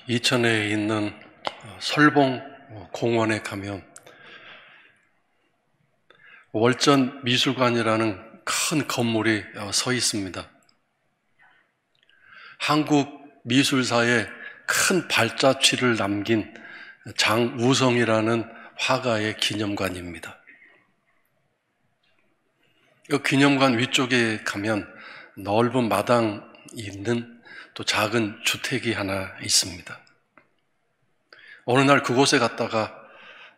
이천에 있는 설봉 공원에 가면 월전 미술관이라는 큰 건물이 서 있습니다. 한국 미술사에 큰 발자취를 남긴 장우성이라는 화가의 기념관입니다. 이 기념관 위쪽에 가면 넓은 마당이 있는 또 작은 주택이 하나 있습니다. 어느 날 그곳에 갔다가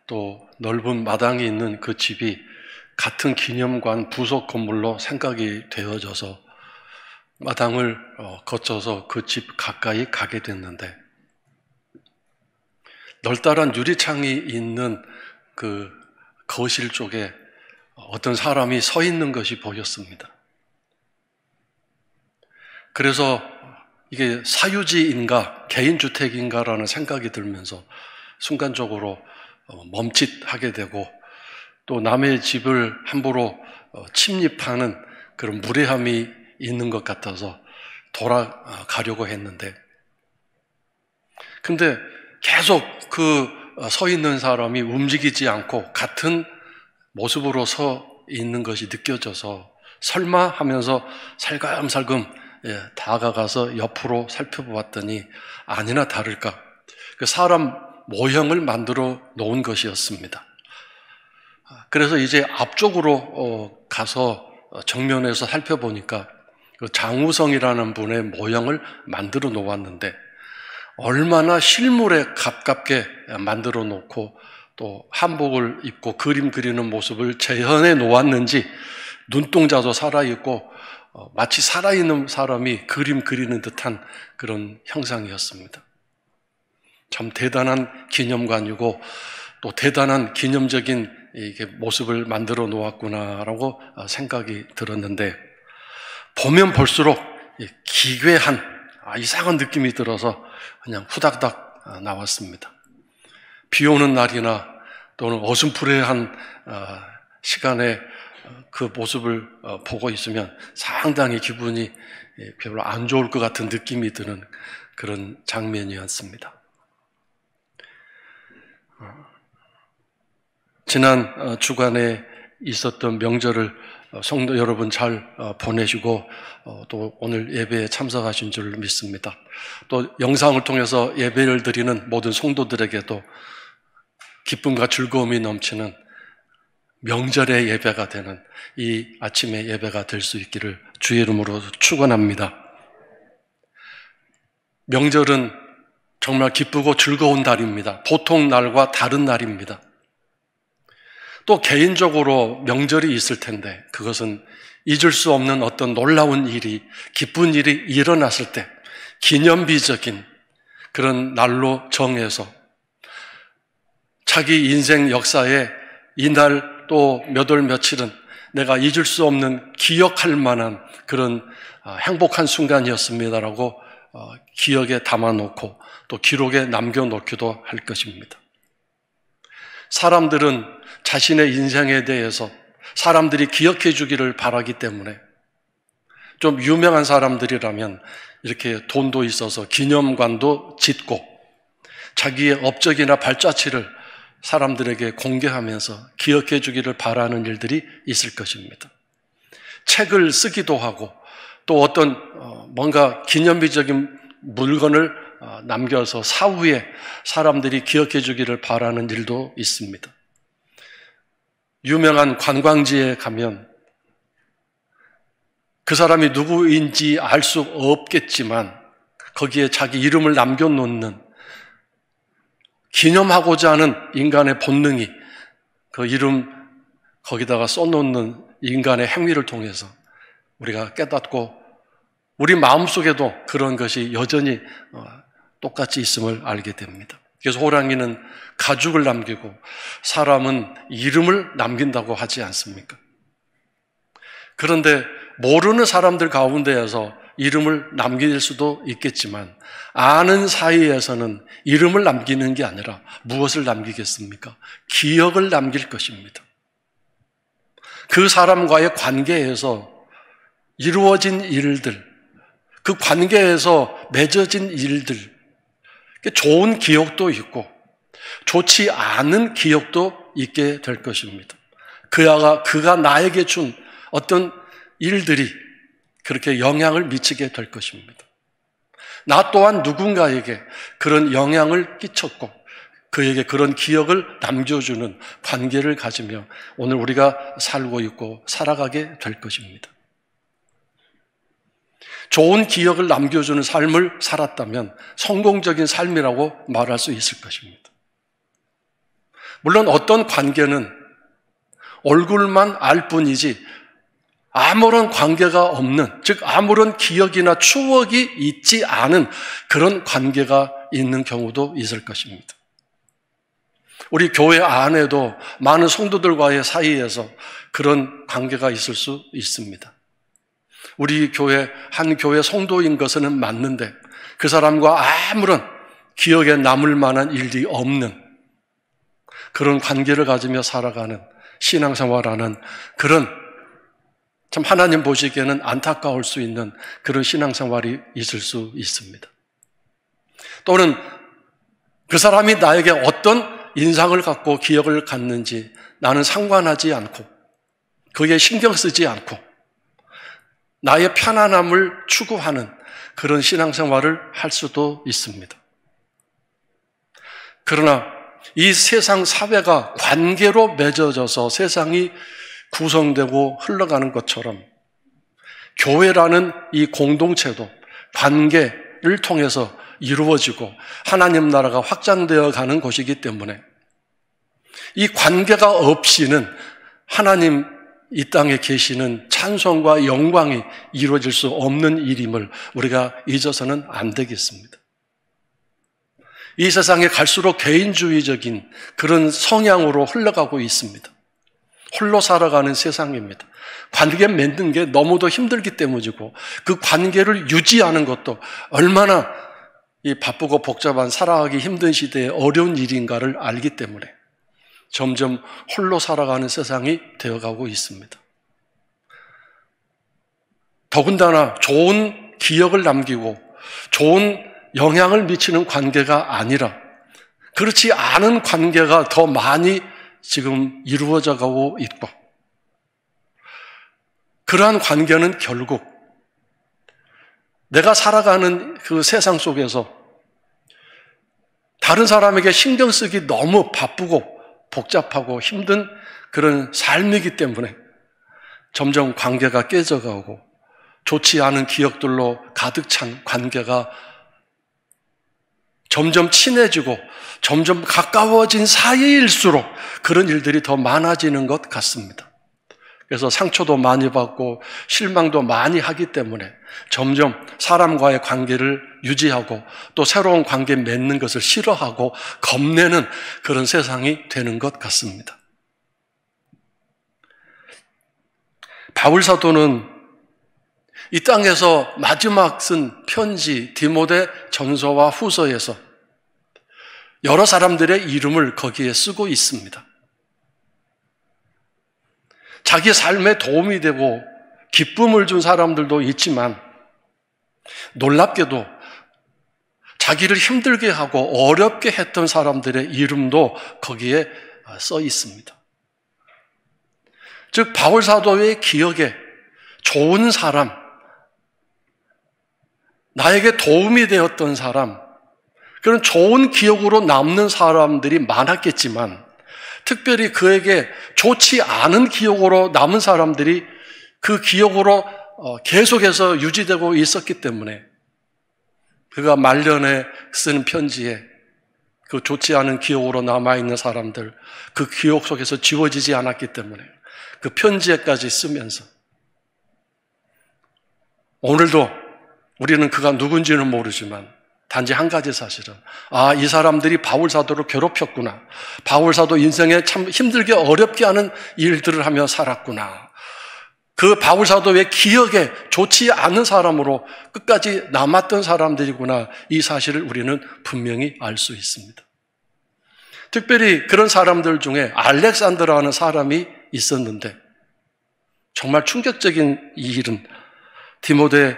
또 넓은 마당이 있는 그 집이 같은 기념관 부속 건물로 생각이 되어져서 마당을 거쳐서 그 집 가까이 가게 됐는데, 널따란 유리창이 있는 그 거실 쪽에 어떤 사람이 서 있는 것이 보였습니다. 그래서 이게 사유지인가 개인주택인가라는 생각이 들면서 순간적으로 멈칫하게 되고, 또 남의 집을 함부로 침입하는 그런 무례함이 있는 것 같아서 돌아가려고 했는데, 근데 계속 그 서 있는 사람이 움직이지 않고 같은 모습으로 서 있는 것이 느껴져서 설마 하면서 살금살금 다가가서 옆으로 살펴보았더니 아니나 다를까 그 사람 모형을 만들어 놓은 것이었습니다. 그래서 이제 앞쪽으로 가서 정면에서 살펴보니까 그 장우성이라는 분의 모형을 만들어 놓았는데, 얼마나 실물에 가깝게 만들어 놓고 또 한복을 입고 그림 그리는 모습을 재현해 놓았는지 눈동자도 살아있고 마치 살아있는 사람이 그림 그리는 듯한 그런 형상이었습니다. 참 대단한 기념관이고 또 대단한 기념적인 이게 모습을 만들어 놓았구나라고 생각이 들었는데, 보면 볼수록 기괴한 이상한 느낌이 들어서 그냥 후닥닥 나왔습니다. 비 오는 날이나 또는 어슴푸레한 시간에 그 모습을 보고 있으면 상당히 기분이 별로 안 좋을 것 같은 느낌이 드는 그런 장면이었습니다. 지난 주간에 있었던 명절을 성도 여러분 잘 보내시고 또 오늘 예배에 참석하신 줄 믿습니다. 또 영상을 통해서 예배를 드리는 모든 성도들에게도 기쁨과 즐거움이 넘치는 명절의 예배가 되는 이 아침의 예배가 될 수 있기를 주의 이름으로 축원합니다. 명절은 정말 기쁘고 즐거운 날입니다. 보통 날과 다른 날입니다. 또 개인적으로 명절이 있을 텐데 그것은 잊을 수 없는 어떤 놀라운 일이, 기쁜 일이 일어났을 때 기념비적인 그런 날로 정해서 자기 인생 역사에 이날 또 몇 월 며칠은 내가 잊을 수 없는 기억할 만한 그런 행복한 순간이었습니다라고 기억에 담아놓고 또 기록에 남겨놓기도 할 것입니다. 사람들은 자신의 인생에 대해서 사람들이 기억해 주기를 바라기 때문에 좀 유명한 사람들이라면 이렇게 돈도 있어서 기념관도 짓고 자기의 업적이나 발자취를 사람들에게 공개하면서 기억해 주기를 바라는 일들이 있을 것입니다. 책을 쓰기도 하고 또 어떤 뭔가 기념비적인 물건을 남겨서 사후에 사람들이 기억해 주기를 바라는 일도 있습니다. 유명한 관광지에 가면 그 사람이 누구인지 알 수 없겠지만 거기에 자기 이름을 남겨놓는, 기념하고자 하는 인간의 본능이 그 이름 거기다가 써놓는 인간의 행위를 통해서 우리가 깨닫고 우리 마음속에도 그런 것이 여전히 똑같이 있음을 알게 됩니다. 그래서 호랑이는 가죽을 남기고 사람은 이름을 남긴다고 하지 않습니까? 그런데 모르는 사람들 가운데에서 이름을 남길 수도 있겠지만 아는 사이에서는 이름을 남기는 게 아니라 무엇을 남기겠습니까? 기억을 남길 것입니다. 그 사람과의 관계에서 이루어진 일들, 그 관계에서 맺어진 일들, 좋은 기억도 있고 좋지 않은 기억도 있게 될 것입니다. 그가 나에게 준 어떤 일들이 그렇게 영향을 미치게 될 것입니다. 나 또한 누군가에게 그런 영향을 끼쳤고 그에게 그런 기억을 남겨주는 관계를 가지며 오늘 우리가 살고 있고 살아가게 될 것입니다. 좋은 기억을 남겨주는 삶을 살았다면 성공적인 삶이라고 말할 수 있을 것입니다. 물론 어떤 관계는 얼굴만 알 뿐이지 아무런 관계가 없는, 즉 아무런 기억이나 추억이 있지 않은 그런 관계가 있는 경우도 있을 것입니다. 우리 교회 안에도 많은 성도들과의 사이에서 그런 관계가 있을 수 있습니다. 우리 교회, 한 교회 성도인 것은 맞는데 그 사람과 아무런 기억에 남을 만한 일이 없는 그런 관계를 가지며 살아가는 신앙생활하는 그런 참 하나님 보시기에는 안타까울 수 있는 그런 신앙생활이 있을 수 있습니다. 또는 그 사람이 나에게 어떤 인상을 갖고 기억을 갖는지 나는 상관하지 않고 그게 신경 쓰지 않고 나의 편안함을 추구하는 그런 신앙생활을 할 수도 있습니다. 그러나 이 세상 사회가 관계로 맺어져서 세상이 구성되고 흘러가는 것처럼 교회라는 이 공동체도 관계를 통해서 이루어지고 하나님 나라가 확장되어 가는 곳이기 때문에 이 관계가 없이는 하나님 이 땅에 계시는 찬송과 영광이 이루어질 수 없는 일임을 우리가 잊어서는 안 되겠습니다. 이 세상에 갈수록 개인주의적인 그런 성향으로 흘러가고 있습니다. 홀로 살아가는 세상입니다. 관계 맺는 게 너무도 힘들기 때문이고 그 관계를 유지하는 것도 얼마나 이 바쁘고 복잡한 살아가기 힘든 시대에 어려운 일인가를 알기 때문에 점점 홀로 살아가는 세상이 되어가고 있습니다. 더군다나 좋은 기억을 남기고 좋은 영향을 미치는 관계가 아니라 그렇지 않은 관계가 더 많이 지금 이루어져 가고 있고 그러한 관계는 결국 내가 살아가는 그 세상 속에서 다른 사람에게 신경 쓰기 너무 바쁘고 복잡하고 힘든 그런 삶이기 때문에 점점 관계가 깨져가고 좋지 않은 기억들로 가득 찬 관계가 점점 친해지고 점점 가까워진 사이일수록 그런 일들이 더 많아지는 것 같습니다. 그래서 상처도 많이 받고 실망도 많이 하기 때문에 점점 사람과의 관계를 유지하고 또 새로운 관계 맺는 것을 싫어하고 겁내는 그런 세상이 되는 것 같습니다. 바울 사도는 이 땅에서 마지막 쓴 편지 디모데 전서와 후서에서 여러 사람들의 이름을 거기에 쓰고 있습니다. 자기 삶에 도움이 되고 기쁨을 준 사람들도 있지만 놀랍게도 자기를 힘들게 하고 어렵게 했던 사람들의 이름도 거기에 써 있습니다. 즉 바울 사도의 기억에 좋은 사람, 나에게 도움이 되었던 사람, 그런 좋은 기억으로 남는 사람들이 많았겠지만 특별히 그에게 좋지 않은 기억으로 남은 사람들이 그 기억으로 계속해서 유지되고 있었기 때문에 그가 말년에 쓰는 편지에 그 좋지 않은 기억으로 남아있는 사람들, 그 기억 속에서 지워지지 않았기 때문에 그 편지에까지 쓰면서 오늘도 우리는 그가 누군지는 모르지만 단지 한 가지 사실은 이 사람들이 바울 사도를 괴롭혔구나. 바울 사도 인생에 참 힘들게 어렵게 하는 일들을 하며 살았구나. 그 바울 사도의 기억에 좋지 않은 사람으로 끝까지 남았던 사람들이구나. 이 사실을 우리는 분명히 알 수 있습니다. 특별히 그런 사람들 중에 알렉산더라는 사람이 있었는데 정말 충격적인 이 일은 디모데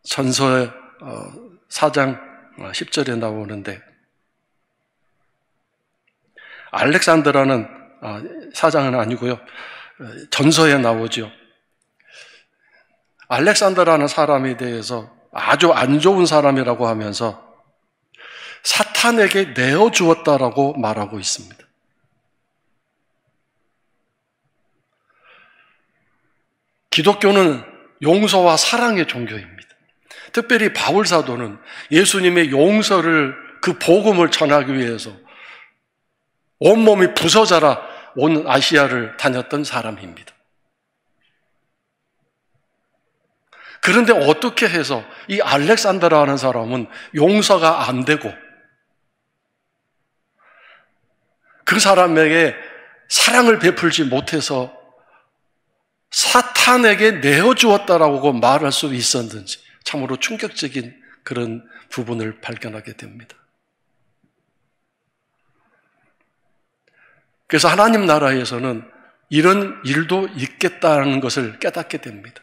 전서의 4장 10절에 나오는데, 알렉산더라는 사장은 아니고요, 전서에 나오죠. 알렉산더라는 사람에 대해서 아주 안 좋은 사람이라고 하면서 사탄에게 내어주었다라고 말하고 있습니다. 기독교는 용서와 사랑의 종교입니다. 특별히 바울 사도는 예수님의 용서를, 그 복음을 전하기 위해서 온몸이 부서져라 온 아시아를 다녔던 사람입니다. 그런데 어떻게 해서 이 알렉산더라는 사람은 용서가 안 되고 그 사람에게 사랑을 베풀지 못해서 사탄에게 내어주었다라고 말할 수 있었는지 참으로 충격적인 그런 부분을 발견하게 됩니다. 그래서 하나님 나라에서는 이런 일도 있겠다는 것을 깨닫게 됩니다.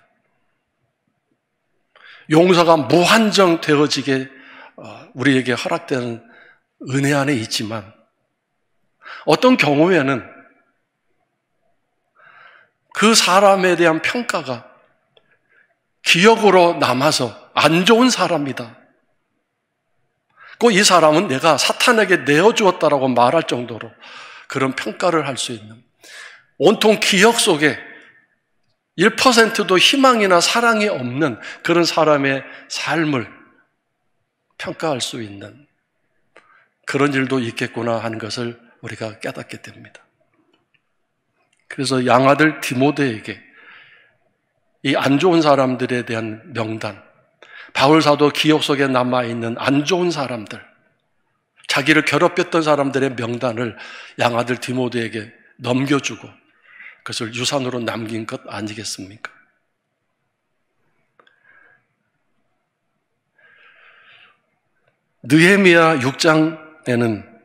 용서가 무한정 되어지게 우리에게 허락되는 은혜 안에 있지만 어떤 경우에는 그 사람에 대한 평가가 기억으로 남아서 안 좋은 사람이다. 꼭 이 사람은 내가 사탄에게 내어주었다라고 말할 정도로 그런 평가를 할 수 있는, 온통 기억 속에 1%도 희망이나 사랑이 없는 그런 사람의 삶을 평가할 수 있는 그런 일도 있겠구나 하는 것을 우리가 깨닫게 됩니다. 그래서 양아들 디모데에게 이 안 좋은 사람들에 대한 명단, 바울 사도 기억 속에 남아있는 안 좋은 사람들, 자기를 괴롭혔던 사람들의 명단을 양아들 디모데에게 넘겨주고 그것을 유산으로 남긴 것 아니겠습니까? 느헤미야 6장에는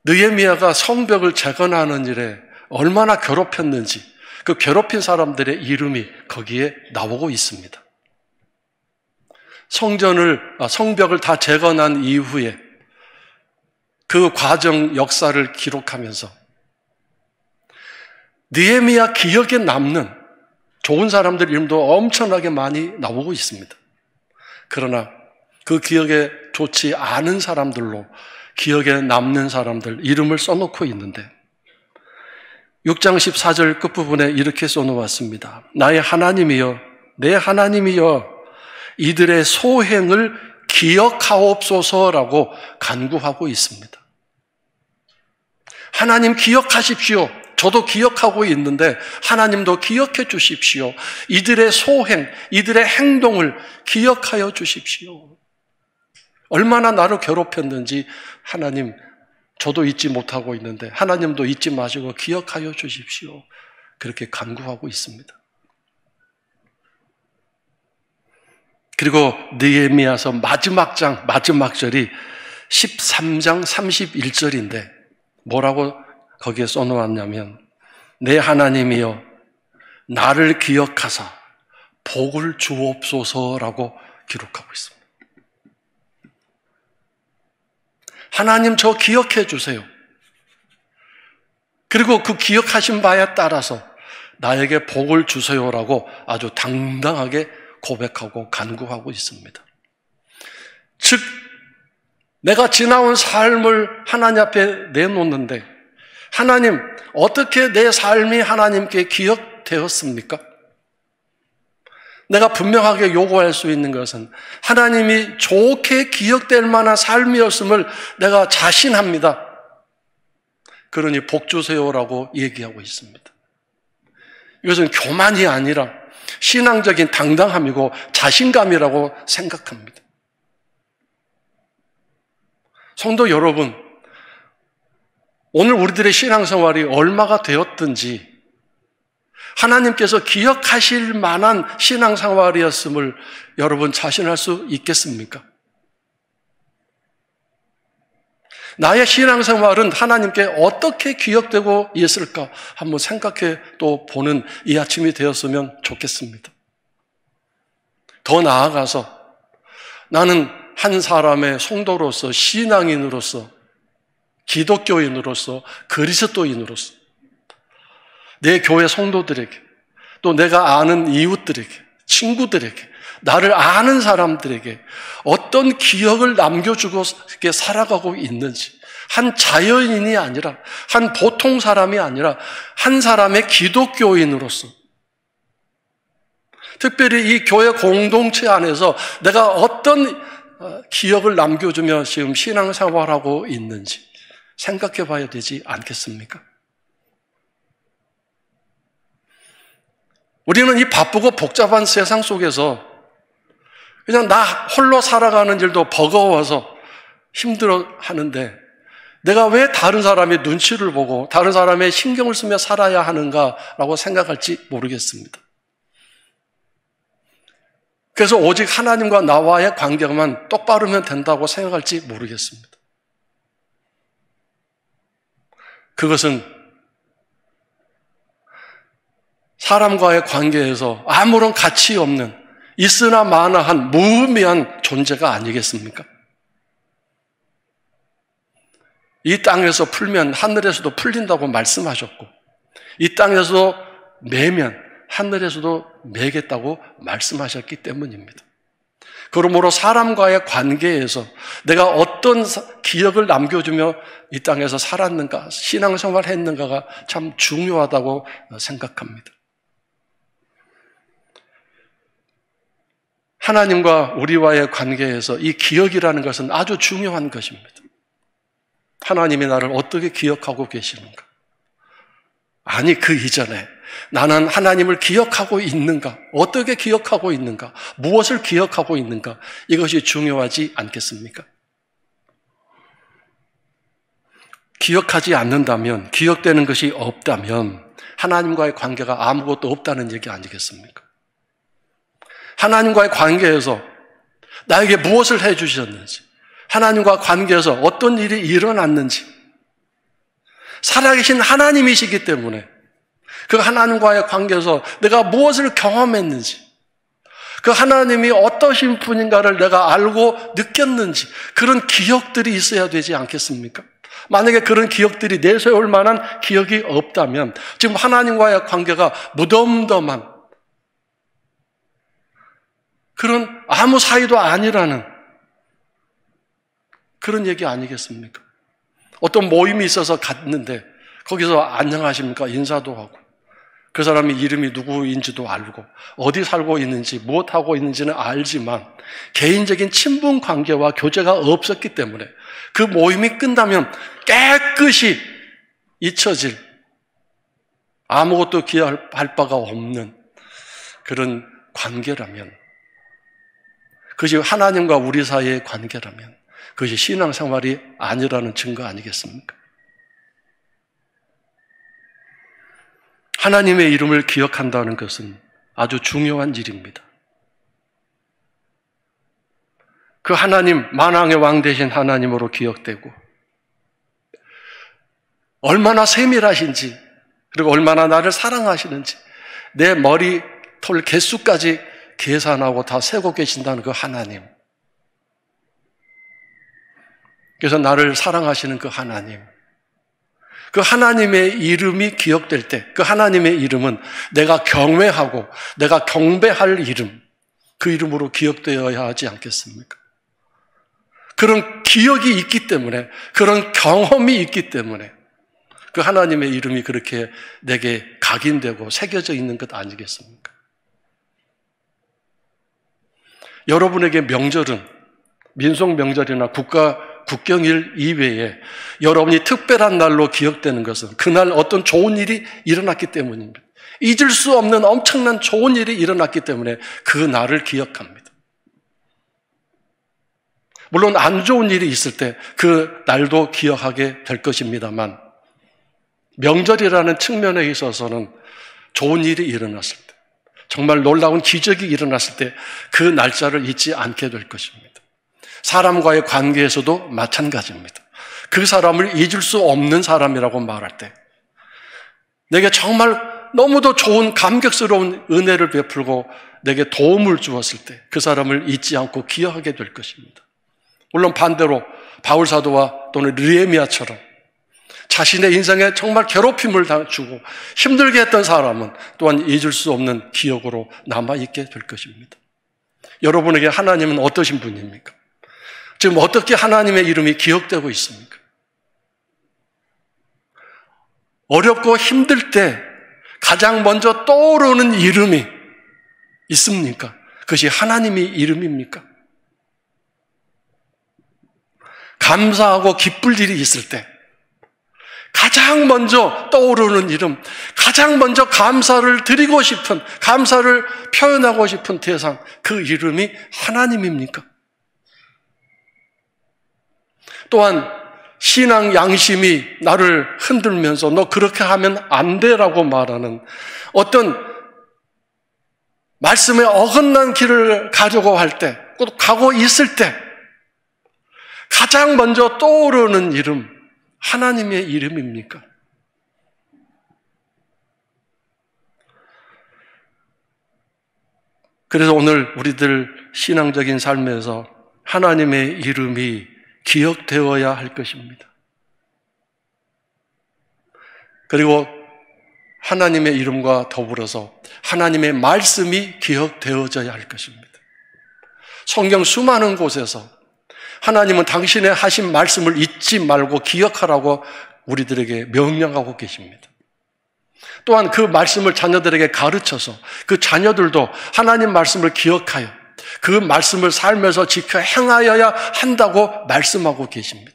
느헤미야가 성벽을 재건하는 일에 얼마나 괴롭혔는지 그 괴롭힌 사람들의 이름이 거기에 나오고 있습니다. 성벽을 다 재건한 이후에 그 과정 역사를 기록하면서 느헤미야 기억에 남는 좋은 사람들 이름도 엄청나게 많이 나오고 있습니다. 그러나 그 기억에 좋지 않은 사람들로 기억에 남는 사람들 이름을 써놓고 있는데 6장 14절 끝부분에 이렇게 써놓았습니다. 나의 하나님이여, 내 하나님이여, 이들의 소행을 기억하옵소서라고 간구하고 있습니다. 하나님 기억하십시오. 저도 기억하고 있는데 하나님도 기억해 주십시오. 이들의 소행, 이들의 행동을 기억하여 주십시오. 얼마나 나를 괴롭혔는지 하나님, 저도 잊지 못하고 있는데 하나님도 잊지 마시고 기억하여 주십시오. 그렇게 간구하고 있습니다. 그리고 느헤미야서 마지막 장, 마지막 절이 13장 31절인데 뭐라고 거기에 써놓았냐면 내 하나님이여 나를 기억하사 복을 주옵소서라고 기록하고 있습니다. 하나님 저 기억해 주세요. 그리고 그 기억하신 바에 따라서 나에게 복을 주세요라고 아주 당당하게 고백하고 간구하고 있습니다. 즉 내가 지나온 삶을 하나님 앞에 내놓는데 하나님 어떻게 내 삶이 하나님께 기억되었습니까? 내가 분명하게 요구할 수 있는 것은 하나님이 좋게 기억될 만한 삶이었음을 내가 자신합니다. 그러니 복 주세요라고 얘기하고 있습니다. 이것은 교만이 아니라 신앙적인 당당함이고 자신감이라고 생각합니다. 성도 여러분, 오늘 우리들의 신앙생활이 얼마가 되었든지 하나님께서 기억하실 만한 신앙생활이었음을 여러분 자신할 수 있겠습니까? 나의 신앙생활은 하나님께 어떻게 기억되고 있을까 한번 생각해 또 보는 이 아침이 되었으면 좋겠습니다. 더 나아가서 나는 한 사람의 성도로서, 신앙인으로서, 기독교인으로서, 그리스도인으로서 내 교회 성도들에게, 또 내가 아는 이웃들에게, 친구들에게, 나를 아는 사람들에게 어떤 기억을 남겨주고 이렇게 살아가고 있는지, 한 자연인이 아니라, 한 보통 사람이 아니라 한 사람의 기독교인으로서, 특별히 이 교회 공동체 안에서 내가 어떤 기억을 남겨주며 지금 신앙생활하고 있는지 생각해 봐야 되지 않겠습니까? 우리는 이 바쁘고 복잡한 세상 속에서 그냥 나 홀로 살아가는 일도 버거워서 힘들어 하는데, 내가 왜 다른 사람의 눈치를 보고 다른 사람의 신경을 쓰며 살아야 하는가라고 생각할지 모르겠습니다. 그래서 오직 하나님과 나와의 관계만 똑바르면 된다고 생각할지 모르겠습니다. 그것은 사람과의 관계에서 아무런 가치 없는, 있으나 마나한 무의미한 존재가 아니겠습니까? 이 땅에서 풀면 하늘에서도 풀린다고 말씀하셨고, 이 땅에서도 매면 하늘에서도 매겠다고 말씀하셨기 때문입니다. 그러므로 사람과의 관계에서 내가 어떤 기억을 남겨주며 이 땅에서 살았는가, 신앙생활을 했는가가 참 중요하다고 생각합니다. 하나님과 우리와의 관계에서 이 기억이라는 것은 아주 중요한 것입니다. 하나님이 나를 어떻게 기억하고 계시는가? 아니, 그 이전에 나는 하나님을 기억하고 있는가? 어떻게 기억하고 있는가? 무엇을 기억하고 있는가? 이것이 중요하지 않겠습니까? 기억하지 않는다면, 기억되는 것이 없다면 하나님과의 관계가 아무것도 없다는 얘기 아니겠습니까? 하나님과의 관계에서 나에게 무엇을 해주셨는지, 하나님과 관계에서 어떤 일이 일어났는지, 살아계신 하나님이시기 때문에 그 하나님과의 관계에서 내가 무엇을 경험했는지, 그 하나님이 어떠신 분인가를 내가 알고 느꼈는지, 그런 기억들이 있어야 되지 않겠습니까? 만약에 그런 기억들이 내세울 만한 기억이 없다면 지금 하나님과의 관계가 무덤덤한 그런 아무 사이도 아니라는 그런 얘기 아니겠습니까? 어떤 모임이 있어서 갔는데 거기서 안녕하십니까? 인사도 하고, 그 사람이 이름이 누구인지도 알고 어디 살고 있는지 무엇하고 있는지는 알지만 개인적인 친분 관계와 교제가 없었기 때문에 그 모임이 끝나면 깨끗이 잊혀질, 아무것도 기여할 바가 없는 그런 관계라면, 그것이 하나님과 우리 사이의 관계라면 그것이 신앙생활이 아니라는 증거 아니겠습니까? 하나님의 이름을 기억한다는 것은 아주 중요한 일입니다. 그 하나님, 만왕의 왕 되신 하나님으로 기억되고, 얼마나 세밀하신지, 그리고 얼마나 나를 사랑하시는지 내 머리털 개수까지 계산하고 다 세고 계신다는 그 하나님, 그래서 나를 사랑하시는 그 하나님, 그 하나님의 이름이 기억될 때 그 하나님의 이름은 내가 경외하고 내가 경배할 이름, 그 이름으로 기억되어야 하지 않겠습니까? 그런 기억이 있기 때문에, 그런 경험이 있기 때문에 그 하나님의 이름이 그렇게 내게 각인되고 새겨져 있는 것 아니겠습니까? 여러분에게 명절은 민속 명절이나 국경일 이외에 여러분이 특별한 날로 기억되는 것은 그날 어떤 좋은 일이 일어났기 때문입니다. 잊을 수 없는 엄청난 좋은 일이 일어났기 때문에 그 날을 기억합니다. 물론 안 좋은 일이 있을 때 그 날도 기억하게 될 것입니다만, 명절이라는 측면에 있어서는 좋은 일이 일어났을 때, 정말 놀라운 기적이 일어났을 때 그 날짜를 잊지 않게 될 것입니다. 사람과의 관계에서도 마찬가지입니다. 그 사람을 잊을 수 없는 사람이라고 말할 때, 내게 정말 너무도 좋은 감격스러운 은혜를 베풀고 내게 도움을 주었을 때 그 사람을 잊지 않고 기억하게 될 것입니다. 물론 반대로 바울 사도와 또는 느헤미야처럼 자신의 인생에 정말 괴롭힘을 주고 힘들게 했던 사람은 또한 잊을 수 없는 기억으로 남아있게 될 것입니다. 여러분에게 하나님은 어떠신 분입니까? 지금 어떻게 하나님의 이름이 기억되고 있습니까? 어렵고 힘들 때 가장 먼저 떠오르는 이름이 있습니까? 그것이 하나님의 이름입니까? 감사하고 기쁠 일이 있을 때 가장 먼저 떠오르는 이름, 가장 먼저 감사를 드리고 싶은, 감사를 표현하고 싶은 대상, 그 이름이 하나님입니까? 또한 신앙 양심이 나를 흔들면서 너 그렇게 하면 안 돼라고 말하는 어떤 말씀에 어긋난 길을 가려고 할 때, 꼭 가고 있을 때 가장 먼저 떠오르는 이름, 하나님의 이름입니까? 그래서 오늘 우리들 신앙적인 삶에서 하나님의 이름이 기억되어야 할 것입니다. 그리고 하나님의 이름과 더불어서 하나님의 말씀이 기억되어져야 할 것입니다. 성경 수많은 곳에서 하나님은 당신의 하신 말씀을 잊지 말고 기억하라고 우리들에게 명령하고 계십니다. 또한 그 말씀을 자녀들에게 가르쳐서 그 자녀들도 하나님 말씀을 기억하여 그 말씀을 삶에서 지켜 행하여야 한다고 말씀하고 계십니다.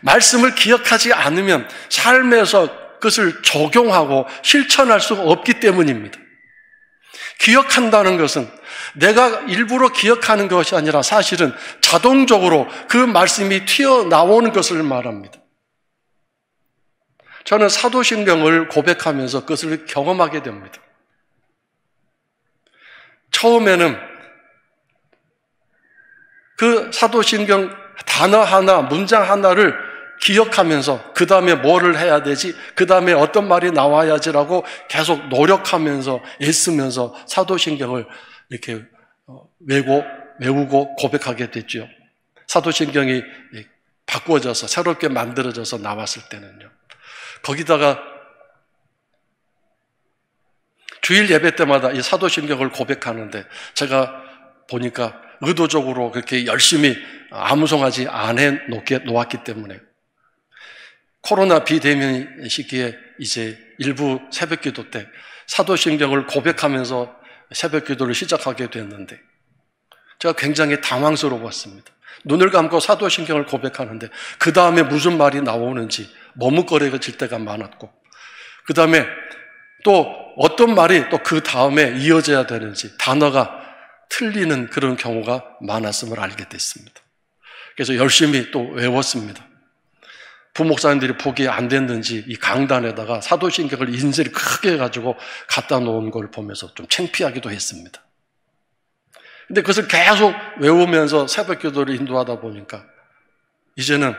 말씀을 기억하지 않으면 삶에서 그것을 적용하고 실천할 수가 없기 때문입니다. 기억한다는 것은 내가 일부러 기억하는 것이 아니라 사실은 자동적으로 그 말씀이 튀어나오는 것을 말합니다. 저는 사도신경을 고백하면서 그것을 경험하게 됩니다. 처음에는 그 사도신경 단어 하나, 문장 하나를 기억하면서 그 다음에 뭐를 해야 되지? 그 다음에 어떤 말이 나와야지라고 계속 노력하면서 애쓰면서 사도신경을 이렇게 외우고 고백하게 됐죠. 사도신경이 바꾸어져서 새롭게 만들어져서 나왔을 때는요. 거기다가 주일 예배 때마다 이 사도신경을 고백하는데 제가 보니까 의도적으로 그렇게 열심히 암송하지 않아 놓았기 때문에 코로나 비대면 시기에 이제 일부 새벽기도 때 사도신경을 고백하면서 새벽기도를 시작하게 됐는데 제가 굉장히 당황스러웠습니다. 눈을 감고 사도신경을 고백하는데 그 다음에 무슨 말이 나오는지 머뭇거려질 때가 많았고 그 다음에 또 어떤 말이 또 그 다음에 이어져야 되는지 단어가 틀리는 그런 경우가 많았음을 알게 됐습니다. 그래서 열심히 또 외웠습니다. 부목사님들이 보기에 안 됐는지 이 강단에다가 사도신경을 인쇄를 크게 해가지고 갖다 놓은 걸 보면서 좀 창피하기도 했습니다. 근데 그것을 계속 외우면서 새벽 기도를 인도하다 보니까 이제는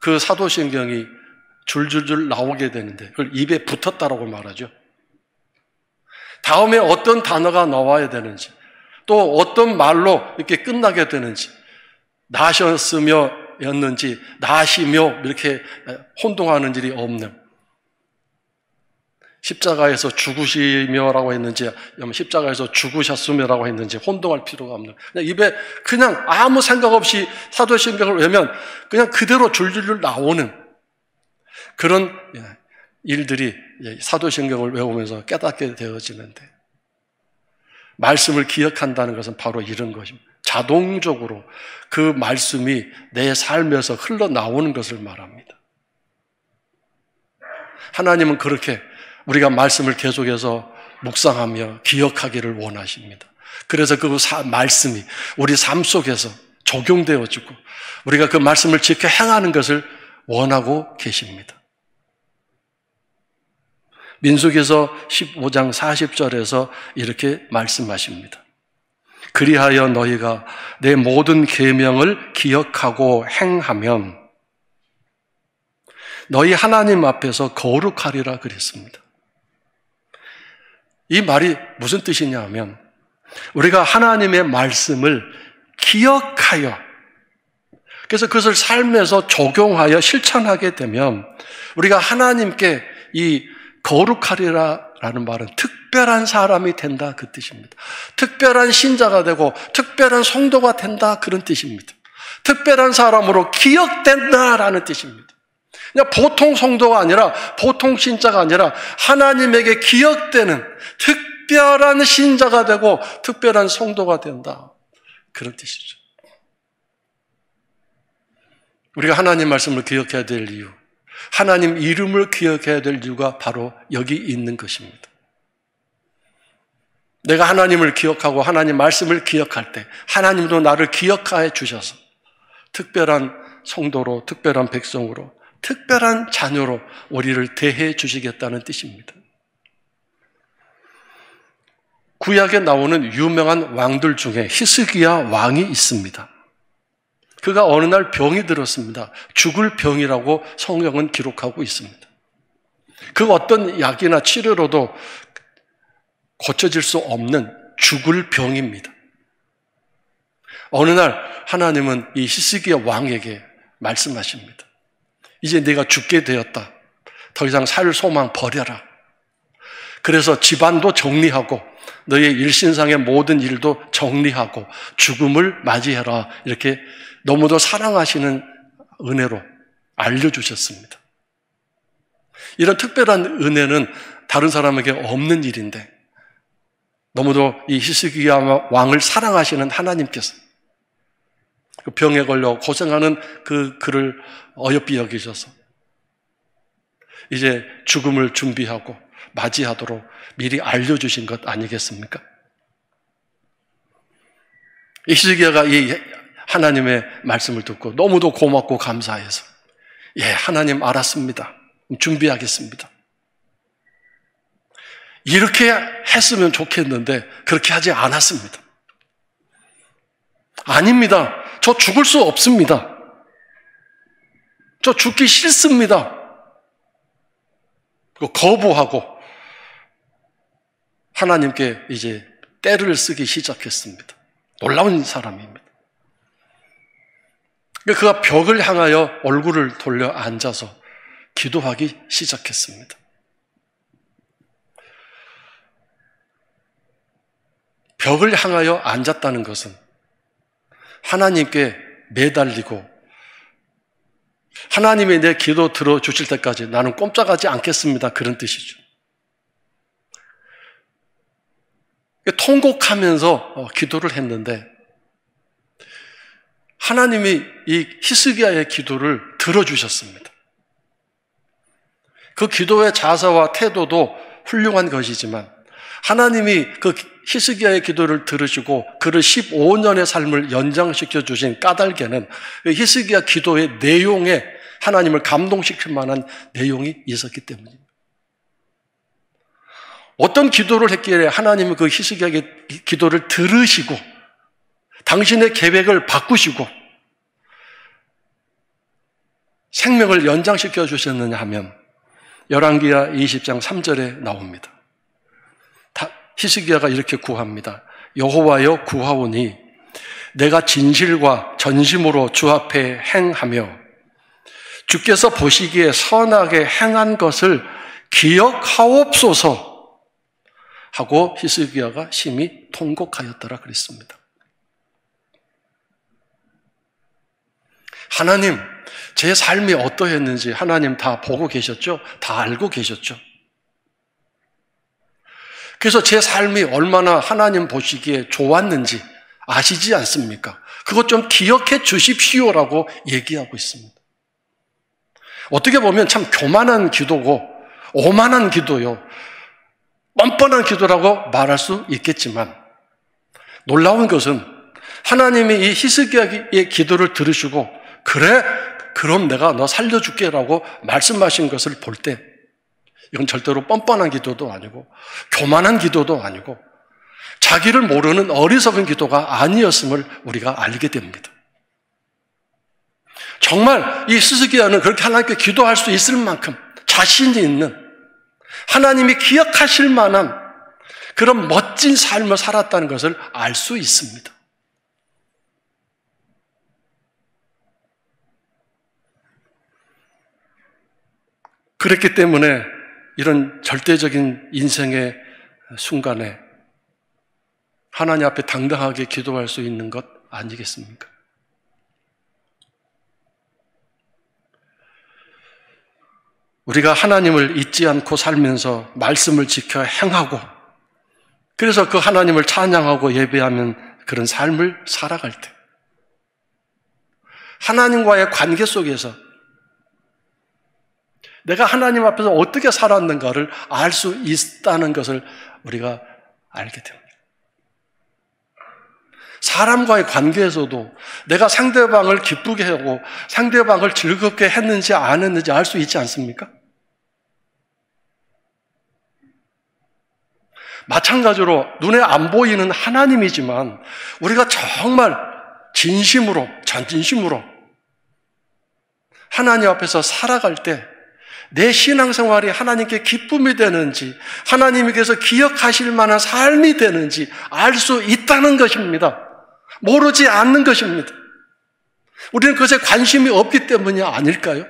그 사도신경이 줄줄줄 나오게 되는데 그걸 입에 붙었다라고 말하죠. 다음에 어떤 단어가 나와야 되는지 또 어떤 말로 이렇게 끝나게 되는지 나셨으며 였는지 나시며 이렇게 혼동하는 일이 없는 십자가에서 죽으시며라고 했는지 십자가에서 죽으셨으며라고 했는지 혼동할 필요가 없는 그냥 입에 그냥 아무 생각 없이 사도신경을 외우면 그냥 그대로 줄줄줄 나오는 그런 일들이 사도신경을 외우면서 깨닫게 되어지는데 말씀을 기억한다는 것은 바로 이런 것입니다. 자동적으로 그 말씀이 내 삶에서 흘러나오는 것을 말합니다. 하나님은 그렇게 우리가 말씀을 계속해서 묵상하며 기억하기를 원하십니다. 그래서 그 말씀이 우리 삶 속에서 적용되어지고 우리가 그 말씀을 지켜 행하는 것을 원하고 계십니다. 민수기서 15장 40절에서 이렇게 말씀하십니다. 그리하여 너희가 내 모든 계명을 기억하고 행하면 너희 하나님 앞에서 거룩하리라 그랬습니다. 이 말이 무슨 뜻이냐 하면 우리가 하나님의 말씀을 기억하여 그래서 그것을 삶에서 적용하여 실천하게 되면 우리가 하나님께 이 거룩하리라라는 말은 특별한 사람이 된다 그 뜻입니다. 특별한 신자가 되고 특별한 성도가 된다 그런 뜻입니다. 특별한 사람으로 기억된다라는 뜻입니다. 그냥 보통 성도가 아니라 보통 신자가 아니라 하나님에게 기억되는 특별한 신자가 되고 특별한 성도가 된다 그런 뜻이죠. 우리가 하나님 말씀을 기억해야 될 이유, 하나님 이름을 기억해야 될 이유가 바로 여기 있는 것입니다. 내가 하나님을 기억하고 하나님 말씀을 기억할 때 하나님도 나를 기억하여 주셔서 특별한 성도로, 특별한 백성으로, 특별한 자녀로 우리를 대해 주시겠다는 뜻입니다. 구약에 나오는 유명한 왕들 중에 히스기야 왕이 있습니다. 그가 어느 날 병이 들었습니다. 죽을 병이라고 성경은 기록하고 있습니다. 그 어떤 약이나 치료로도 고쳐질 수 없는 죽을 병입니다. 어느 날 하나님은 이 히스기야 왕에게 말씀하십니다. 이제 네가 죽게 되었다. 더 이상 살 소망 버려라. 그래서 집안도 정리하고 너의 일신상의 모든 일도 정리하고 죽음을 맞이해라. 이렇게 너무도 사랑하시는 은혜로 알려주셨습니다. 이런 특별한 은혜는 다른 사람에게 없는 일인데 너무도 이 히스기야 왕을 사랑하시는 하나님께서 그 병에 걸려 고생하는 그를 어여삐 여기셔서 이제 죽음을 준비하고 맞이하도록 미리 알려주신 것 아니겠습니까? 이 히스기야가 이 하나님의 말씀을 듣고 너무도 고맙고 감사해서 예, 하나님 알았습니다. 준비하겠습니다. 이렇게 했으면 좋겠는데 그렇게 하지 않았습니다. 아닙니다. 저 죽을 수 없습니다. 저 죽기 싫습니다. 거부하고 하나님께 이제 떼를 쓰기 시작했습니다. 놀라운 사람입니다. 그가 벽을 향하여 얼굴을 돌려 앉아서 기도하기 시작했습니다. 벽을 향하여 앉았다는 것은 하나님께 매달리고 하나님이 내 기도 들어주실 때까지 나는 꼼짝하지 않겠습니다. 그런 뜻이죠. 통곡하면서 기도를 했는데 하나님이 이 히스기야의 기도를 들어주셨습니다. 그 기도의 자세와 태도도 훌륭한 것이지만 하나님이 그 히스기야의 기도를 들으시고 그를 15년의 삶을 연장시켜 주신 까닭에는 히스기야 기도의 내용에 하나님을 감동시킬 만한 내용이 있었기 때문입니다. 어떤 기도를 했기에 하나님은 그 히스기야의 기도를 들으시고 당신의 계획을 바꾸시고 생명을 연장시켜 주셨느냐 하면 열왕기야 20장 3절에 나옵니다. 히스기야가 이렇게 구합니다. 여호와여 구하오니 내가 진실과 전심으로 주 앞에 행하며 주께서 보시기에 선하게 행한 것을 기억하옵소서 하고 히스기야가 심히 통곡하였더라 그랬습니다. 하나님, 제 삶이 어떠했는지 하나님 다 보고 계셨죠? 다 알고 계셨죠? 그래서 제 삶이 얼마나 하나님 보시기에 좋았는지 아시지 않습니까? 그것 좀 기억해 주십시오라고 얘기하고 있습니다. 어떻게 보면 참 교만한 기도고 오만한 기도요. 뻔뻔한 기도라고 말할 수 있겠지만 놀라운 것은 하나님이 이 히스기야의 기도를 들으시고 그래? 그럼 내가 너 살려줄게라고 말씀하신 것을 볼 때 이건 절대로 뻔뻔한 기도도 아니고 교만한 기도도 아니고 자기를 모르는 어리석은 기도가 아니었음을 우리가 알게 됩니다. 정말 이 히스기야는 그렇게 하나님께 기도할 수 있을 만큼 자신이 있는 하나님이 기억하실 만한 그런 멋진 삶을 살았다는 것을 알 수 있습니다. 그렇기 때문에 이런 절대적인 인생의 순간에 하나님 앞에 당당하게 기도할 수 있는 것 아니겠습니까? 우리가 하나님을 잊지 않고 살면서 말씀을 지켜 행하고, 그래서 그 하나님을 찬양하고 예배하는 그런 삶을 살아갈 때, 하나님과의 관계 속에서 내가 하나님 앞에서 어떻게 살았는가를 알 수 있다는 것을 우리가 알게 됩니다. 사람과의 관계에서도 내가 상대방을 기쁘게 하고 상대방을 즐겁게 했는지 안 했는지 알 수 있지 않습니까? 마찬가지로 눈에 안 보이는 하나님이지만 우리가 정말 진심으로, 전진심으로 하나님 앞에서 살아갈 때 내 신앙생활이 하나님께 기쁨이 되는지, 하나님께서 기억하실 만한 삶이 되는지 알 수 있다는 것입니다. 모르지 않는 것입니다. 우리는 그것에 관심이 없기 때문이 아닐까요?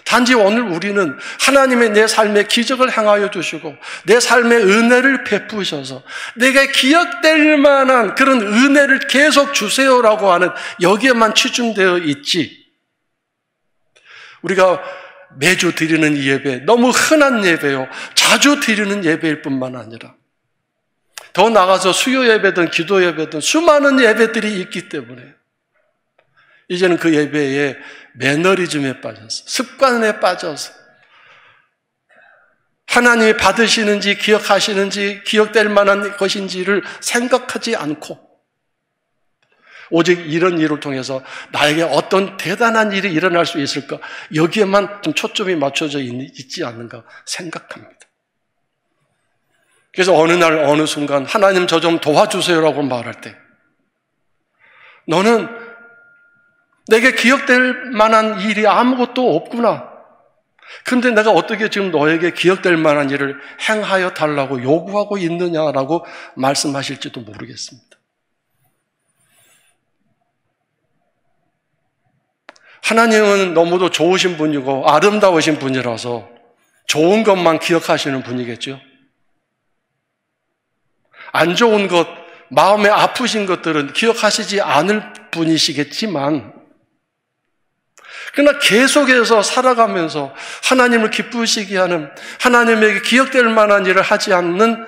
단지 오늘 우리는 하나님의 내 삶에 기적을 행하여 주시고 내 삶에 은혜를 베푸셔서 내게 기억될 만한 그런 은혜를 계속 주세요라고 하는 여기에만 치중되어 있지, 우리가 매주 드리는 이 예배, 너무 흔한 예배요, 자주 드리는 예배일 뿐만 아니라 더 나아가서 수요 예배든 기도 예배든 수많은 예배들이 있기 때문에 이제는 그 예배에 매너리즘에 빠져서, 습관에 빠져서 하나님이 받으시는지 기억하시는지 기억될 만한 것인지를 생각하지 않고 오직 이런 일을 통해서 나에게 어떤 대단한 일이 일어날 수 있을까, 여기에만 좀 초점이 맞춰져 있지 않는가 생각합니다. 그래서 어느 날 어느 순간 하나님 저 좀 도와주세요라고 말할 때, 너는 내게 기억될 만한 일이 아무것도 없구나. 그런데 내가 어떻게 지금 너에게 기억될 만한 일을 행하여 달라고 요구하고 있느냐라고 말씀하실지도 모르겠습니다. 하나님은 너무도 좋으신 분이고 아름다우신 분이라서 좋은 것만 기억하시는 분이겠죠. 안 좋은 것, 마음에 아프신 것들은 기억하시지 않을 분이시겠지만, 그러나 계속해서 살아가면서 하나님을 기쁘시게 하는, 하나님에게 기억될 만한 일을 하지 않는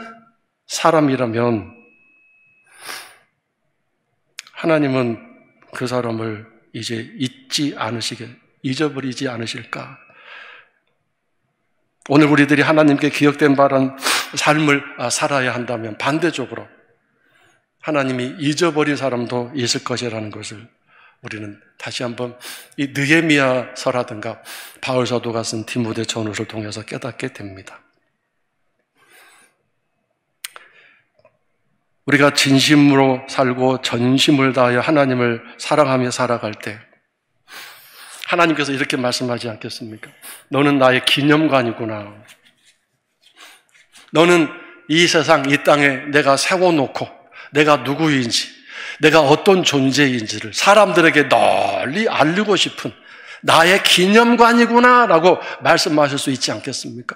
사람이라면 하나님은 그 사람을 이제 잊어버리지 않으실까? 오늘 우리들이 하나님께 기억된 바란 삶을 살아야 한다면 반대적으로 하나님이 잊어버린 사람도 있을 것이라는 것을 우리는 다시 한번 이 느헤미야서라든가 바울 사도가 쓴 디모데 전후를 통해서 깨닫게 됩니다. 우리가 진심으로 살고 전심을 다하여 하나님을 사랑하며 살아갈 때 하나님께서 이렇게 말씀하지 않겠습니까? 너는 나의 기념관이구나. 너는 이 세상, 이 땅에 내가 세워놓고 내가 누구인지, 내가 어떤 존재인지를 사람들에게 널리 알리고 싶은 나의 기념관이구나 라고 말씀하실 수 있지 않겠습니까?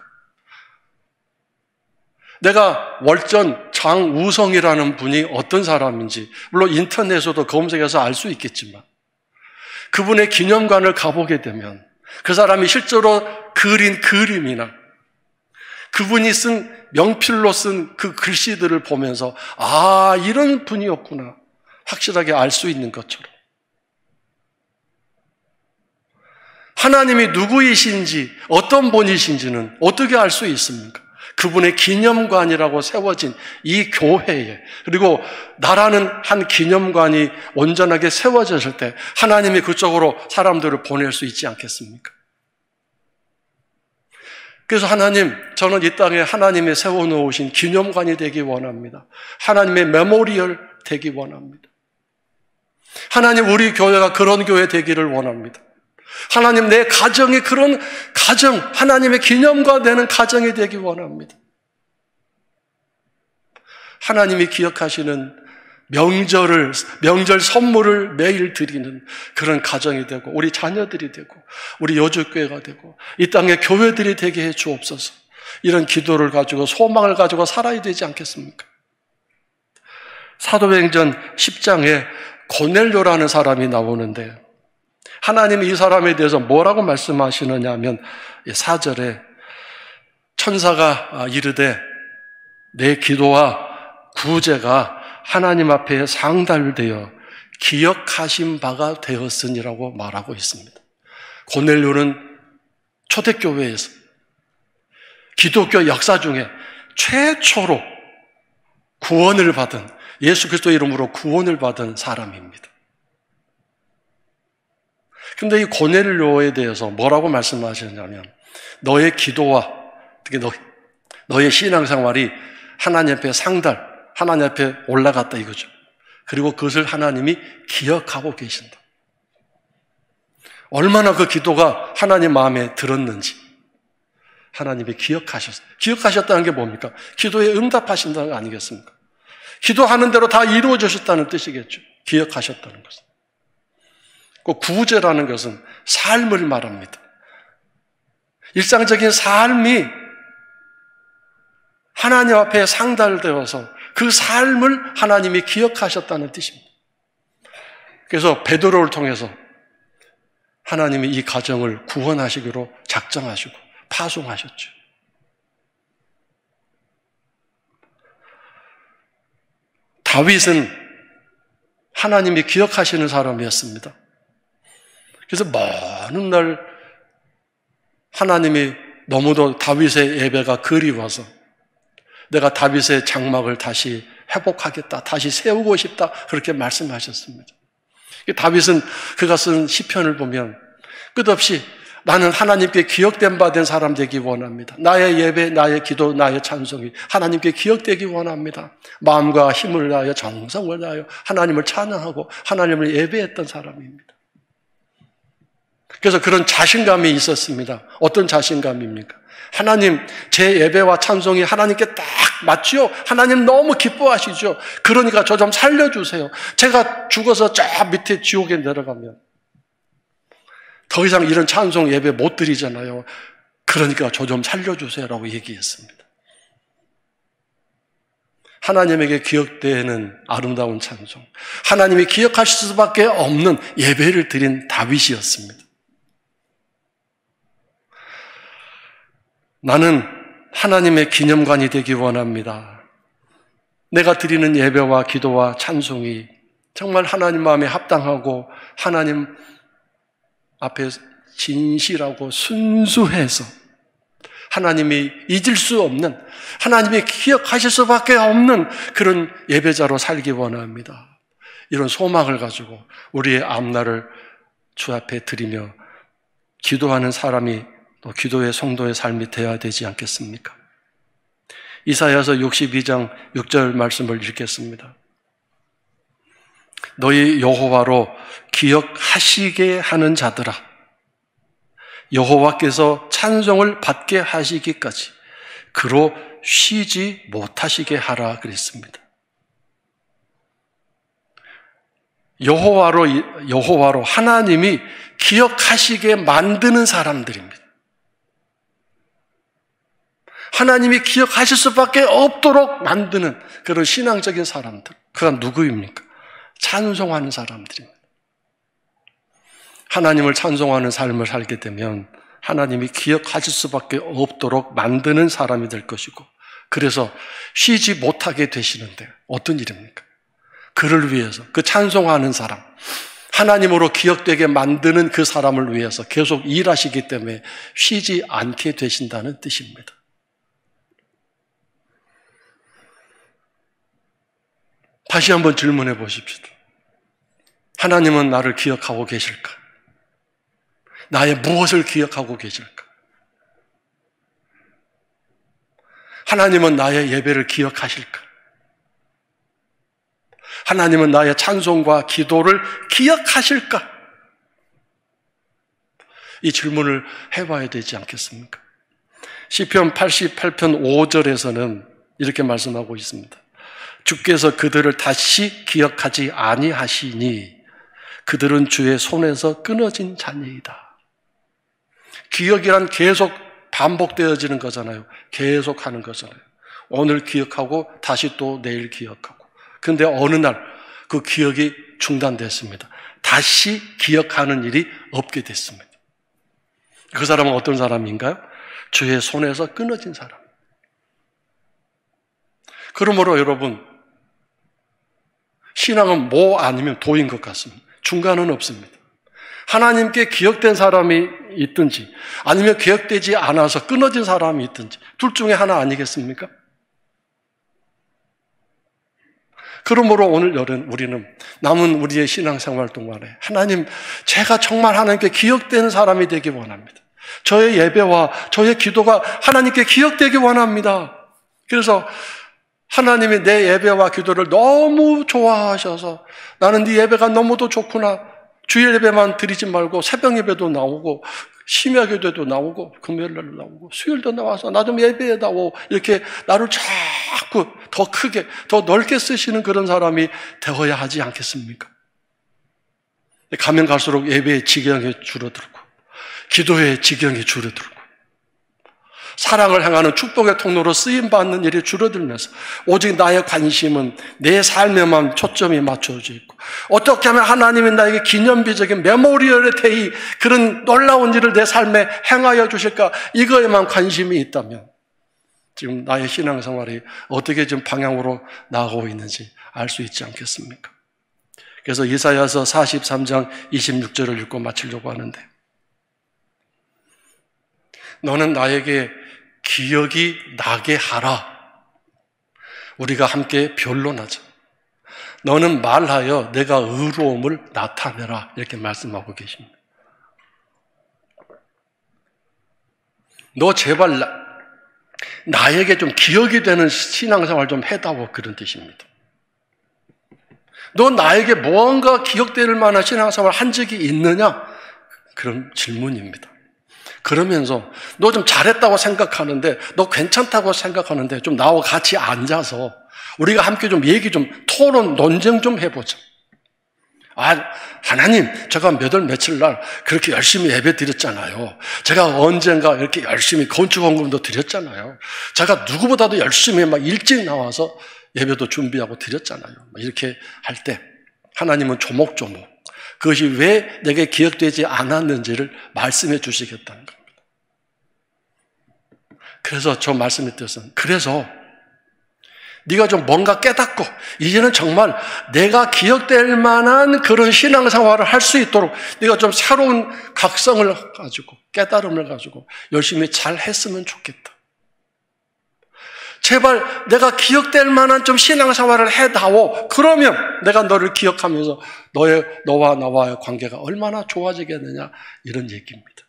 내가 월전 장우성이라는 분이 어떤 사람인지 물론 인터넷에서도 검색해서 알 수 있겠지만 그분의 기념관을 가보게 되면 그 사람이 실제로 그린 그림이나 그분이 쓴 명필로 쓴 그 글씨들을 보면서 아, 이런 분이었구나 확실하게 알 수 있는 것처럼 하나님이 누구이신지 어떤 분이신지는 어떻게 알 수 있습니까? 그분의 기념관이라고 세워진 이 교회에, 그리고 나라는 한 기념관이 온전하게 세워졌을 때 하나님이 그쪽으로 사람들을 보낼 수 있지 않겠습니까? 그래서 하나님, 저는 이 땅에 하나님이 세워놓으신 기념관이 되기 원합니다. 하나님의 메모리얼 되기 원합니다. 하나님, 우리 교회가 그런 교회 되기를 원합니다. 하나님, 내 가정이 그런 가정, 하나님의 기념관 되는 가정이 되기 원합니다. 하나님이 기억하시는 명절 선물을 매일 드리는 그런 가정이 되고, 우리 자녀들이 되고, 우리 여주교회가 되고, 이 땅의 교회들이 되게 해 주옵소서. 이런 기도를 가지고, 소망을 가지고 살아야 되지 않겠습니까? 사도행전 10장에 고넬료라는 사람이 나오는데, 하나님이 이 사람에 대해서 뭐라고 말씀하시느냐 하면 4절에 천사가 이르되 내 기도와 구제가 하나님 앞에 상달되어 기억하신 바가 되었으니라고 말하고 있습니다. 고넬료는 초대교회에서 기독교 역사 중에 최초로 구원을 받은, 예수 그리스도 이름으로 구원을 받은 사람입니다. 근데 이 고넬료에 대해서 뭐라고 말씀하셨냐면, 너의 기도와 특히 너의 신앙생활이 하나님 앞에 하나님 앞에 올라갔다 이거죠. 그리고 그것을 하나님이 기억하고 계신다. 얼마나 그 기도가 하나님 마음에 들었는지 하나님이 기억하셨다는 게 뭡니까? 기도에 응답하신다는 거 아니겠습니까? 기도하는 대로 다 이루어지셨다는 뜻이겠죠. 기억하셨다는 것은. 그 구제라는 것은 삶을 말합니다. 일상적인 삶이 하나님 앞에 상달되어서 그 삶을 하나님이 기억하셨다는 뜻입니다. 그래서 베드로를 통해서 하나님이 이 가정을 구원하시기로 작정하시고 파송하셨죠. 다윗은 하나님이 기억하시는 사람이었습니다. 그래서 많은 날 하나님이 너무도 다윗의 예배가 그리워서 내가 다윗의 장막을 다시 회복하겠다, 다시 세우고 싶다, 그렇게 말씀하셨습니다. 다윗은 그가 쓴 시편을 보면 끝없이 나는 하나님께 기억된 바 된 사람 되기 원합니다. 나의 예배, 나의 기도, 나의 찬송이 하나님께 기억되기 원합니다. 마음과 힘을 다하여 정성을 다하여 하나님을 찬양하고 하나님을 예배했던 사람입니다. 그래서 그런 자신감이 있었습니다. 어떤 자신감입니까? 하나님, 제 예배와 찬송이 하나님께 딱 맞죠? 하나님 너무 기뻐하시죠? 그러니까 저 좀 살려주세요. 제가 죽어서 저 밑에 지옥에 내려가면 더 이상 이런 찬송 예배 못 드리잖아요. 그러니까 저 좀 살려주세요라고 얘기했습니다. 하나님에게 기억되는 아름다운 찬송, 하나님이 기억하실 수밖에 없는 예배를 드린 다윗이었습니다. 나는 하나님의 기념관이 되기 원합니다. 내가 드리는 예배와 기도와 찬송이 정말 하나님 마음에 합당하고 하나님 앞에 진실하고 순수해서 하나님이 잊을 수 없는, 하나님이 기억하실 수밖에 없는 그런 예배자로 살기 원합니다. 이런 소망을 가지고 우리의 앞날을 주 앞에 드리며 기도하는 사람이 또 기도의 성도의 삶이 되어야 되지 않겠습니까? 이사야서 62장 6절 말씀을 읽겠습니다. 너희 여호와로 기억하시게 하는 자들아, 여호와께서 찬송을 받게 하시기까지 그로 쉬지 못하시게 하라 그랬습니다. 여호와로 하나님이 기억하시게 만드는 사람들입니다. 하나님이 기억하실 수밖에 없도록 만드는 그런 신앙적인 사람들. 그가 누구입니까? 찬송하는 사람들입니다. 하나님을 찬송하는 삶을 살게 되면 하나님이 기억하실 수밖에 없도록 만드는 사람이 될 것이고, 그래서 쉬지 못하게 되시는데 어떤 일입니까? 그를 위해서, 그 찬송하는 사람, 하나님으로 기억되게 만드는 그 사람을 위해서 계속 일하시기 때문에 쉬지 않게 되신다는 뜻입니다. 다시 한번 질문해 보십시오. 하나님은 나를 기억하고 계실까? 나의 무엇을 기억하고 계실까? 하나님은 나의 예배를 기억하실까? 하나님은 나의 찬송과 기도를 기억하실까? 이 질문을 해봐야 되지 않겠습니까? 시편 88편 5절에서는 이렇게 말씀하고 있습니다. 주께서 그들을 다시 기억하지 아니하시니 그들은 주의 손에서 끊어진 자니이다. 기억이란 계속 반복되어지는 거잖아요. 계속 하는 거잖아요. 오늘 기억하고 다시 또 내일 기억하고. 그런데 어느 날 그 기억이 중단됐습니다. 다시 기억하는 일이 없게 됐습니다. 그 사람은 어떤 사람인가요? 주의 손에서 끊어진 사람. 그러므로 여러분, 신앙은 뭐 아니면 도인 것 같습니다. 중간은 없습니다. 하나님께 기억된 사람이 있든지 아니면 기억되지 않아서 끊어진 사람이 있든지 둘 중에 하나 아니겠습니까? 그러므로 오늘 우리는 남은 우리의 신앙생활 동안에 하나님, 제가 정말 하나님께 기억되는 사람이 되기 원합니다. 저의 예배와 저의 기도가 하나님께 기억되기 원합니다. 그래서 하나님이 내 예배와 기도를 너무 좋아하셔서 나는 네 예배가 너무도 좋구나. 주일 예배만 드리지 말고 새벽 예배도 나오고 심야 기도도 나오고 금요일날 나오고 수요일도 나와서 나 좀 예배해다오. 이렇게 나를 자꾸 더 크게 더 넓게 쓰시는 그런 사람이 되어야 하지 않겠습니까? 가면 갈수록 예배의 지경이 줄어들고 기도의 지경이 줄어들고 사랑을 향하는 축복의 통로로 쓰임받는 일이 줄어들면서 오직 나의 관심은 내 삶에만 초점이 맞춰져 있고 어떻게 하면 하나님이 나에게 기념비적인 메모리얼의 데이 그런 놀라운 일을 내 삶에 행하여 주실까 이거에만 관심이 있다면 지금 나의 신앙생활이 어떻게 좀 방향으로 나아가고 있는지 알 수 있지 않겠습니까? 그래서 이사야서 43장 26절을 읽고 마치려고 하는데 너는 나에게 기억이 나게 하라. 우리가 함께 변론하자. 너는 말하여 내가 의로움을 나타내라. 이렇게 말씀하고 계십니다. 너 제발 나에게 좀 기억이 되는 신앙생활 좀 해다오. 그런 뜻입니다. 너 나에게 무언가 기억될 만한 신앙생활 한 적이 있느냐? 그런 질문입니다. 그러면서 너 좀 잘했다고 생각하는데 너 괜찮다고 생각하는데 좀 나와 같이 앉아서 우리가 함께 좀 얘기 좀 토론 논쟁 좀 해보자. 하나님, 제가 몇 월 며칠 날 그렇게 열심히 예배 드렸잖아요. 제가 언젠가 이렇게 열심히 건축헌금도 드렸잖아요. 제가 누구보다도 열심히 막 일찍 나와서 예배도 준비하고 드렸잖아요. 이렇게 할 때 하나님은 조목조목 그것이 왜 내게 기억되지 않았는지를 말씀해 주시겠다는 겁니다. 그래서 저 말씀의 뜻은 그래서 네가 좀 뭔가 깨닫고 이제는 정말 내가 기억될 만한 그런 신앙생활을 할 수 있도록 네가 좀 새로운 각성을 가지고 깨달음을 가지고 열심히 잘 했으면 좋겠다. 제발 내가 기억될 만한 좀 신앙생활을 해다오. 그러면 내가 너를 기억하면서 너와 나와의 관계가 얼마나 좋아지겠느냐 이런 얘기입니다.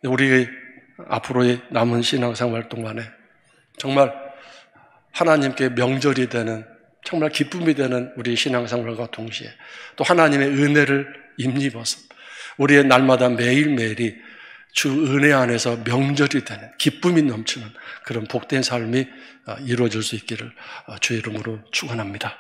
우리 앞으로의 남은 신앙생활 동안에 정말 하나님께 명절이 되는 정말 기쁨이 되는 우리 신앙생활과 동시에 또 하나님의 은혜를 힘입어서 우리의 날마다 매일매일이 주 은혜 안에서 명절이 되는 기쁨이 넘치는 그런 복된 삶이 이루어질 수 있기를 주의 이름으로 축원합니다.